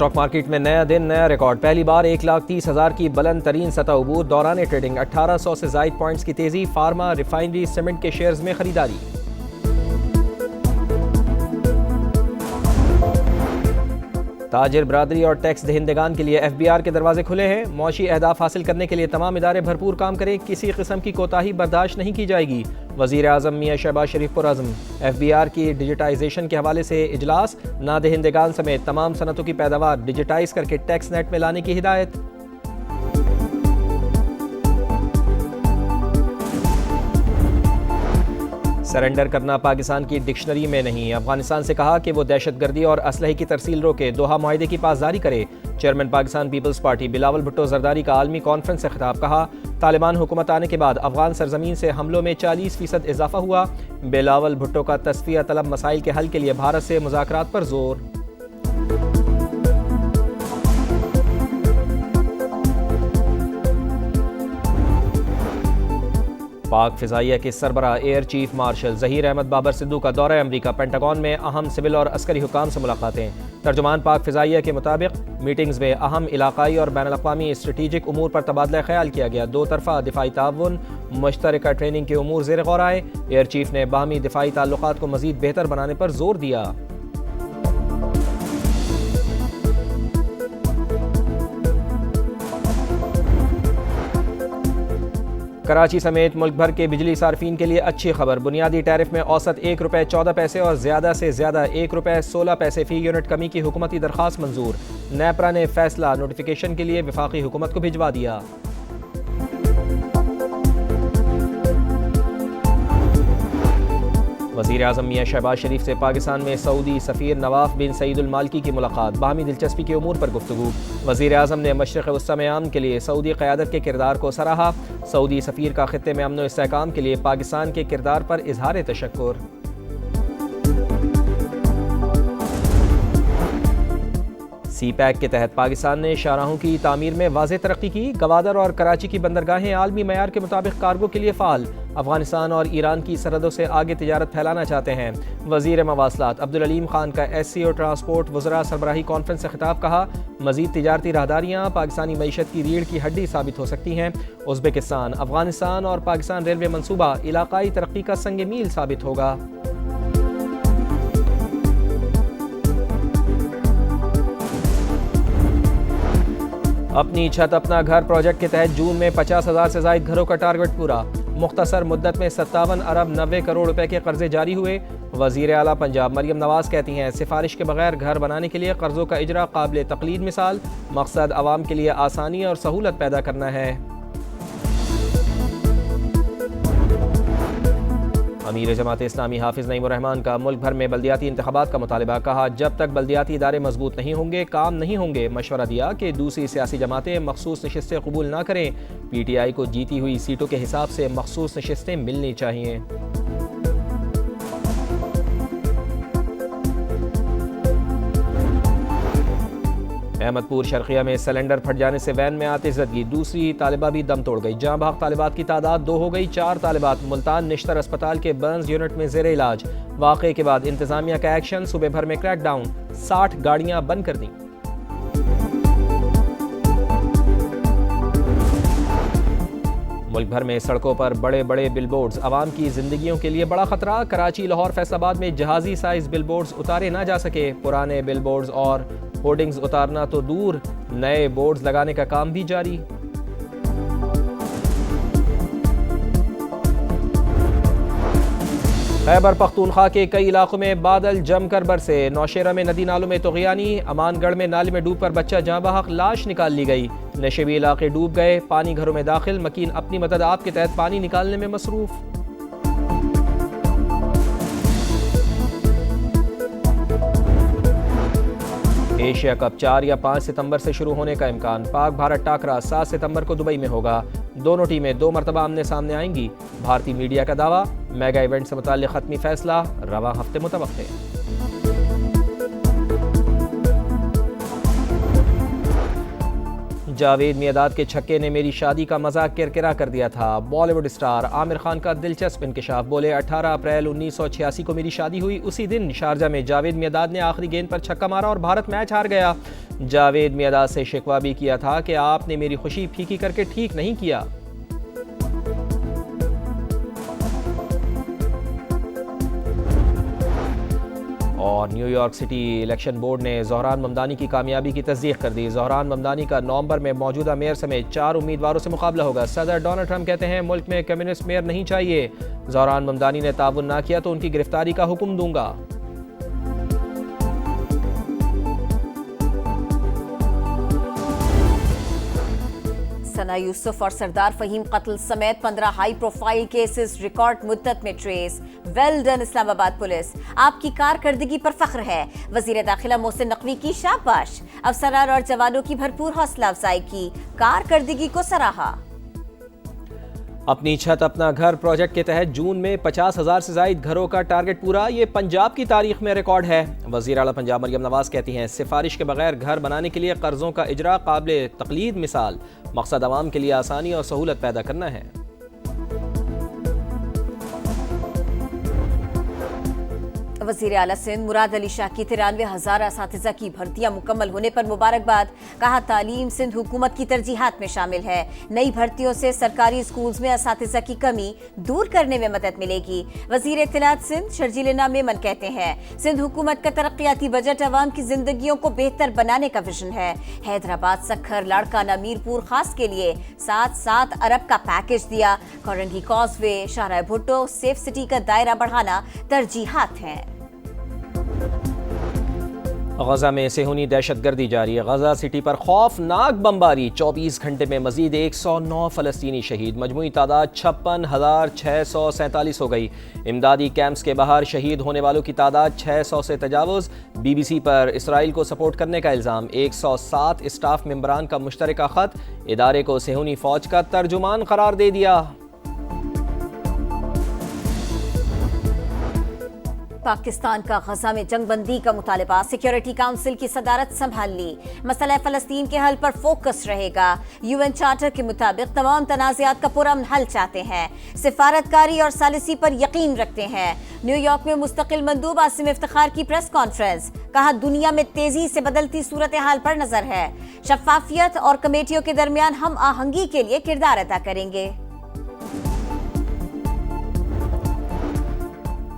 Stock market में नया दिन नया रिकॉर्ड। पहली बार 1,30,000 की बुलंद तरीन सतह अबूर। दौरान ट्रेडिंग 1800 से जायद पॉइंट्स की तेजी। फार्मा, रिफाइनरी, सीमेंट के शेयर्स में खरीदारी। ताजिर बरादरी और टैक्स दहिंदगान के लिए FBR के दरवाजे खुले हैं। मौशी अहदाफ हासिल करने के लिए तमाम इदारे भरपूर काम करें। किसी किस्म की कोताही बर्दाश्त नहीं की जाएगी। वज़ीर आज़म मियां शहबाज शरीफ पुरअज़्म। FBR की डिजिटाइजेशन के हवाले से इजलास। नादहिंदगान समेत तमाम सनतों की पैदावार डिजिटाइज करके टैक्स नेट में लाने की हिदायत। सरेंडर करना पाकिस्तान की डिक्शनरी में नहीं। अफगानिस्तान से कहा कि वो दहशतगर्दी और असलहे की तरसील रोके। दोहा मुआहिदे की पासदारी करे। Chairman Pakistan Peoples Party Bilawal Bhutto Zardari का आलमी कॉन्फ्रेंस से खिताब। कहा, तालिबान हुकूमत आने के बाद अफगान सरजमीन से हमलों में 40% इजाफा हुआ। बिलावल भुट्टो का तस्फिया तलब मसाइल के हल के लिए भारत से मुज़ाकरात पर जोर। पाक फिजाइया के सरबराह air chief marshal Zaheer Ahmed Babar Sidhu का दौरा अमरीका। पेंटागन में अहम सिविल और अस्करी हुकाम से मुलाकातें। तर्जुमान पाक फिजाइया के मुताबिक मीटिंग्स में अहम इलाकाई और बैनुल-अक़वामी स्ट्रेटेजिक उमूर पर तबादला ख्याल किया गया। दो तरफ़ा दिफाई ताउन, मुश्तरका ट्रेनिंग के उमूर ज़ेर गौर आए। एयर चीफ ने बाहमी दिफाई ताल्लुकात को मज़ीद बेहतर बनाने पर जोर दिया। कराची समेत मुल्क भर के बिजली सार्फिन के लिए अच्छी खबर। बुनियादी टैरिफ में औसत ₹1.14 और ज़्यादा से ज़्यादा ₹1.16 फ़ी यूनिट कमी की हुकूमती दरख्वास्त मंजूर। नेपरा ने फैसला नोटिफिकेशन के लिए वफाकी हुकूमत को भिजवा दिया। वज़ीर आज़म मियां शहबाज शरीफ से पाकिस्तान में सऊदी सफ़ीर नवाफ बिन सईद अल मालिकी की मुलाकात। बाहमी दिलचस्पी के उमूर पर गुफ्तगू। वज़ीर आज़म ने मशरिक़ वस्ता में अमन के लिए सऊदी क़यादत के किरदार को सराहा। सऊदी सफ़ीर का ख़ित्ते में अमन व इस्तेहकाम के लिए पाकिस्तान के किरदार पर इजहार तशक्कुर। CPEC के तहत पाकिस्तान ने शाहराहों की तामीर में वाज़ेह तरक्की की। गवादर और कराची की बंदरगाहें आलमी मयार के मुताबिक कार्गो के लिए फ़ाल। अफगानिस्तान और ईरान की सरहदों से आगे तिजारत फैलाना चाहते हैं। वज़ीर मवासलात अब्दुल अलीम खान का SCO ट्रांसपोर्ट वज़रा सरबराही कॉन्फ्रेंस से खिताब। कहा, मज़ीद तिजारती राहदारियाँ पाकिस्तानी मईशत की रीढ़ की हड्डी साबित हो सकती हैं। उज़्बेकिस्तान, अफगानिस्तान और पाकिस्तान रेलवे मनसूबा इलाकाई तरक्की का संग मील साबित होगा। अपनी छत अपना घर प्रोजेक्ट के तहत जून में 50,000 से ज़ायद घरों का टारगेट पूरा। मुख्तसर मुद्दत में 57 अरब 90 करोड़ रुपए के कर्जे जारी हुए। वज़ीर आला पंजाब मरियम नवाज कहती हैं, सिफारिश के बगैर घर बनाने के लिए कर्जों का इजरा काबिल तक़लीद मिसाल। मकसद आवाम के लिए आसानी और सहूलत पैदा करना है। अमीर जमात इस्लामी हाफिज़ नईम रहमान का मुल्क भर में बल्दियाती इंतखाबात का मुतालबा। कहा, जब तक बल्दियाती इदारे मजबूत नहीं होंगे काम नहीं होंगे। मशवरा दिया कि दूसरी सियासी जमातें मखसूस नशिस्तें कबूल ना करें। PTI को जीती हुई सीटों के हिसाब से मखसूस नशिस्तें मिलनी चाहिए। अहमदपुर शर्किया में सिलेंडर फट जाने से वैन में आतिशज़दगी। दूसरी तालिबा भी दम तोड़ गई। जहाँ भाग तालिबात की तादाद 2 हो गई। 4 तालिबात मुल्तान निश्तर अस्पताल के बर्न्स यूनिट में ज़ेर इलाज। वाक़े के बाद इंतजामिया का एक्शन, सुबह भर में क्रैकडाउन। 60 गाड़ियाँ बंद कर दी। मुल्क भर में सड़कों पर बड़े बड़े बिलबोर्ड्स। आवाम की जिंदगियों के लिए बड़ा खतरा। कराची, लाहौर, फैसलाबाद में जहाजी साइज बिलबोर्ड्स उतारे ना जा सके। पुराने बिलबोर्ड्स और होर्डिंग्स उतारना तो दूर, नए बोर्ड्स लगाने का काम भी जारी। खैबर पख्तूनख्वा के कई इलाकों में बादल जमकर बरसे। नौशेरा में नदी नालों में तोग़यानी। अमानगढ़ में नाले में डूबकर बच्चा जाँ बहक, लाश निकाल ली गई। नशेबी इलाके डूब गए, पानी घरों में दाखिल। मकीन अपनी मदद आप के तहत पानी निकालने में मसरूफ। एशिया कप 4 या 5 सितंबर से शुरू होने का इम्कान। पाक भारत टाकरा 7 सितंबर को दुबई में होगा। दोनों टीमें 2 मरतबा आमने सामने आएंगी। भारतीय मीडिया का दावा। मेगा इवेंट से मुताल्लिक़ खत्मी फैसला रवां हफ्ते मुतवक्के। जावेद मियादाद के छक्के ने मेरी शादी का मजाक किरकिरा कर दिया था। बॉलीवुड स्टार आमिर खान का दिलचस्प इंकशाफ। बोले, 18 अप्रैल 1986 को मेरी शादी हुई। उसी दिन शारजा में जावेद मियादाद ने आखिरी गेंद पर छक्का मारा और भारत मैच हार गया। जावेद मियादाद से शिकवा भी किया था कि आपने मेरी खुशी फीकी करके ठीक नहीं किया। और न्यूयॉर्क सिटी इलेक्शन बोर्ड ने ज़ोहरान ममदानी की कामयाबी की तस्दीक कर दी। ज़ोहरान ममदानी का नवंबर में मौजूदा मेयर समेत 4 उम्मीदवारों से मुकाबला होगा। सदर डोनाल्ड ट्रंप कहते हैं मुल्क में कम्युनिस्ट मेयर नहीं चाहिए। ज़ोहरान ममदानी ने ताउन ना किया तो उनकी गिरफ्तारी का हुक्म दूंगा। सना यूसुफ और सरदार फहीम कत्ल समेत 15 हाई प्रोफाइल केसेस रिकॉर्ड मुद्दत में trace. Well done Islamabad police, आपकी कारकर्दगी पर फख्र है। वजीर दाखिला मोहसिन नकवी की शाबाश। अफसरान और जवानों की भरपूर हौसला अफजाई की, कारकर्दगी को सराहा। अपनी छत अपना घर प्रोजेक्ट के तहत जून में 50,000 से ज्यादा घरों का टारगेट पूरा। ये पंजाब की तारीख में रिकॉर्ड है। वज़ीर आला पंजाब मरियम नवाज कहती हैं सिफारिश के बगैर घर बनाने के लिए कर्जों का इजरा काबिल तकलीद मिसाल। मकसद आवाम के लिए आसानी और सहूलत पैदा करना है। वज़ीर आला सिंध मुराद अली शाह की 93,000 असातिज़ा की भर्तियां मुकम्मल होने पर मुबारकबाद। कहा तालीम सिंध हुकूमत की तरजीहात में शामिल है। नई भर्तियों से सरकारी स्कूल्स में असातिज़ा की कमी दूर करने में मदद मिलेगी। वज़ीर इत्तलात सिंध शर्जील नामेमन कहते हैं सिंध हुकूमत का तरक्याती बजट अवाम की जिंदगियों को बेहतर बनाने का विजन है। हैदराबाद सखर लाड़काना मीरपुर खास के लिए 7 अरब का पैकेज दिया। कोरंगी कॉजवे शाहराह भुट्टो सेफ सिटी का दायरा बढ़ाना तरजीहात हैं। गजा में सेहूनी दहशतगर्दी जारी है। गजा सिटी पर खौफनाक बमबारी। 24 घंटे में मजीद 109 फलस्तीनी शहीद। मजमूई तादाद 56,647 हो गई। इमदादी कैंप्स के बाहर शहीद होने वालों की तादाद 600 से तजावुज। BBC पर इसराइल को सपोर्ट करने का इल्ज़ाम। 107 स्टाफ मेंबरान का मुश्तरका खत। इदारे को सेहूनी फौज का तर्जुमान करार दे दिया। पाकिस्तान का गजा में जंगबंदी का मुतालबा। सिक्योरिटी काउंसिल की सदारत संभाल ली। मसला फ़लस्तीन के हल पर फोकस रहेगा। UN चार्टर के मुताबिक तमाम तनाज़ात का पुरअमन हल चाहते हैं। सिफारतकारी और सालिसी पर यकीन रखते हैं। न्यूयॉर्क में मुस्तकिल मंदूब आसिम इफ्तिखार की प्रेस कॉन्फ्रेंस। कहा दुनिया में तेजी से बदलती सूरत हाल पर नजर है। शफाफियत और कमेटियों के दरमियान हम आहंगी के लिए किरदार अदा करेंगे।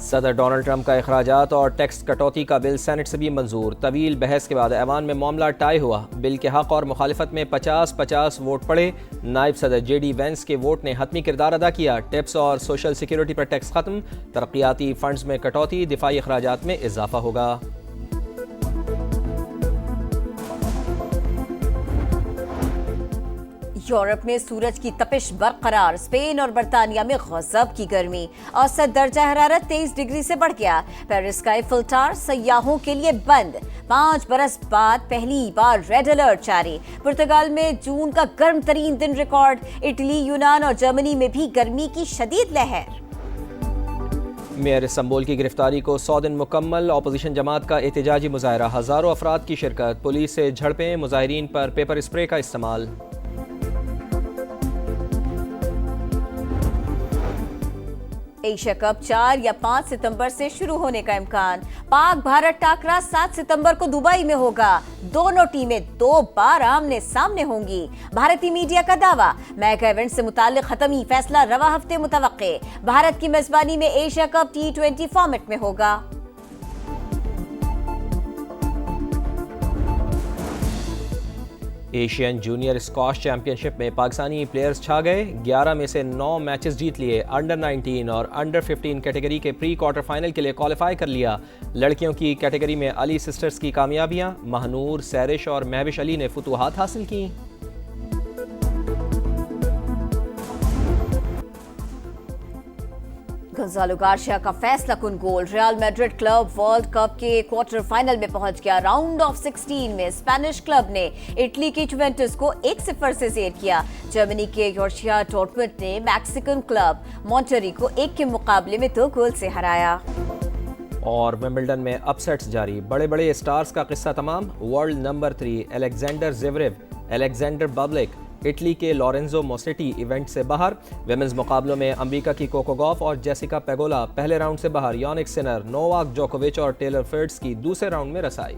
सदर डोनाल्ड ट्रंप का अखराजात और टैक्स कटौती का बिल सेनेट से भी मंजूर। तवील बहस के बाद ऐवान में मामला टाई हुआ। बिल के हक और मुखालिफत में 50-50 वोट पड़े। नायब सदर JD वेंस के वोट ने हतमी किरदार अदा किया। टिप्स और सोशल सिक्योरिटी पर टैक्स खत्म। तरक्याती फंड्स में कटौती। दिफाई अखराजात में इजाफा होगा। यूरोप में सूरज की तपिश बरकरार। स्पेन और बरतानिया में गजब की गर्मी। औसत दर्जा हरारत 23 डिग्री से बढ़ गया। पेरिस का eiffel टावर सयाहों के लिए बंद। 5 बरस बाद पहली बार रेड अलर्ट जारी। पुर्तगाल में जून का गर्म तरीन दिन रिकॉर्ड। इटली, यूनान और जर्मनी में भी गर्मी की शदीद लहर। मेयर इस्तांबुल की गिरफ्तारी को 100 दिन मुकम्मल। अपोजिशन जमात का एहतजाजी मुजाहरा। हजारों अफराद की शिरकत। पुलिस से झड़पें। मुजाहिरीन पर पेपर स्प्रे का इस्तेमाल। एशिया कप 4 या 5 सितंबर से शुरू होने का इम्कान। पाक भारत टाकरा 7 सितंबर को दुबई में होगा। दोनों टीमें 2 बार आमने सामने होंगी। भारतीय मीडिया का दावा। मेगा इवेंट से मुताल्लिक खत्मी फैसला रवा हफ्ते मुतवक्के। भारत की मेजबानी में एशिया कप T20 फॉर्मेट में होगा। एशियन जूनियर स्क्वाश चैंपियनशिप में पाकिस्तानी प्लेयर्स छा गए। 11 में से 9 मैचेस जीत लिए। अंडर 19 और अंडर 15 कैटेगरी के प्री क्वार्टर फाइनल के लिए क्वालिफाई कर लिया। लड़कियों की कैटेगरी में अली सिस्टर्स की कामयाबियां। महनूर, सैरिश और महविश अली ने फतूहात हासिल की। गोंजालो गार्शिया का फैसला कुन गोल। Real Madrid club world cup के क्वार्टर फाइनल में पहुंच गया। राउंड ऑफ 16 में स्पेनिश क्लब ने इटली की जुवेंटस को 1-0 से जेर किया। जर्मनी के बोरुसिया डॉर्टमुंड ने मैक्सिकन क्लब मॉन्टेरी को 1 के मुकाबले में 2 गोल से हराया। और विंबलडन में अपसेट्स जारी। बड़े बड़े स्टार्स का किस्सा तमाम। World number 3 Alexander Zverev, Alexander Bublik Italy के लॉरेंजो मोसेटी इवेंट से बाहर। विमेंस मुकाबलों में अमेरिका की कोको गॉफ और जेसिका पेगोला पहले राउंड से बाहर। यानिक सिनर, नोवाक जोकोविच और टेलर फिट्ज की दूसरे राउंड में रसाई।